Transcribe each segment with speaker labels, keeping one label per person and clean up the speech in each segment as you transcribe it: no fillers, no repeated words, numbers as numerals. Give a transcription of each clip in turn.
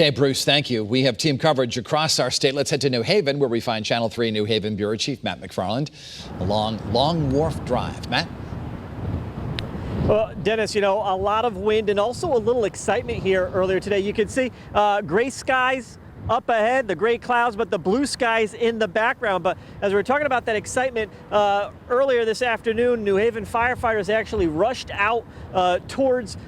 Speaker 1: Hey, Bruce, thank you. We have team coverage across our state. Let's head to New Haven, where we find Channel 3 New Haven Bureau Chief Matt McFarland along Long Wharf Drive. Matt?
Speaker 2: Well, Dennis, a lot of wind and also a little excitement here earlier today. You can see gray skies up ahead, the gray clouds, but the blue skies in the background. But as we're talking about that excitement, earlier this afternoon, New Haven firefighters actually rushed out towards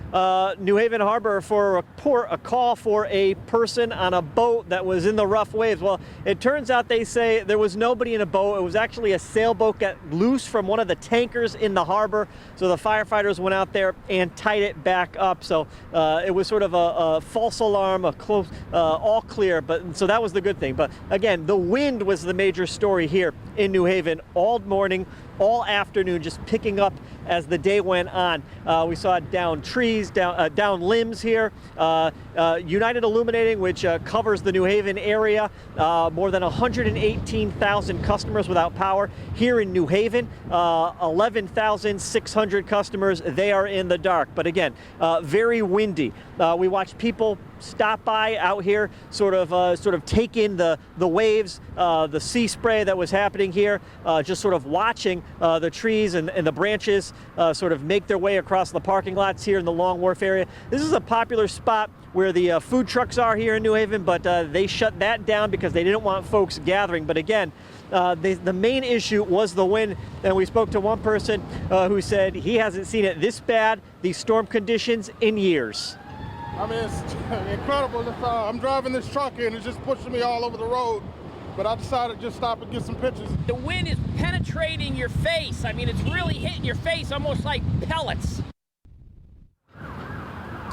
Speaker 2: New Haven Harbor for a call for a person on a boat that was in the rough waves. Well, it turns out they say there was nobody in a boat. It was actually a sailboat got loose from one of the tankers in the harbor. So the firefighters went out there and tied it back up. So it was sort of a false alarm, a close, all clear. But so that was the good thing. But again, the wind was the major story here in New Haven all morning, all afternoon, just picking up as the day went on. We saw down trees, down limbs here. United Illuminating, which covers the New Haven area, more than 118,000 customers without power here in New Haven. 11,600 customers, they are in the dark. But again, very windy. We watched people stop by out here, sort of take in the waves, the sea spray that was happening here, just sort of watching the trees and the branches sort of make their way across the parking lots here in the Long Wharf area. This is a popular spot where the food trucks are here in New Haven, but they shut that down because they didn't want folks gathering. But again, the main issue was the wind, and we spoke to one person who said he hasn't seen it this bad, these storm conditions, in years.
Speaker 3: I mean, it's incredible. I'm driving this truck and it's just pushing me all over the road. But I decided to just stop and get some pictures.
Speaker 4: The wind is penetrating your face. I mean, it's really hitting your face almost like pellets.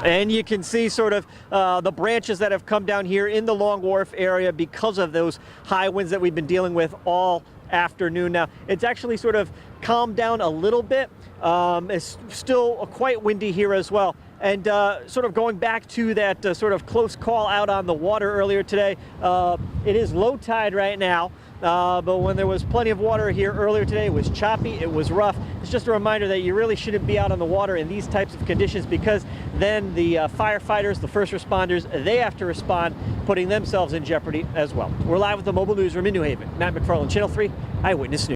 Speaker 2: And you can see sort of the branches that have come down here in the Long Wharf area because of those high winds that we've been dealing with all afternoon. Now, it's actually sort of calmed down a little bit. It's still quite windy here as well. And sort of going back to that sort of close call out on the water earlier today, it is low tide right now. But when there was plenty of water here earlier today, it was choppy, it was rough. It's just a reminder that you really shouldn't be out on the water in these types of conditions, because then the firefighters, the first responders, they have to respond, putting themselves in jeopardy as well. We're live with the mobile newsroom in New Haven. Matt McFarland, Channel 3 Eyewitness News.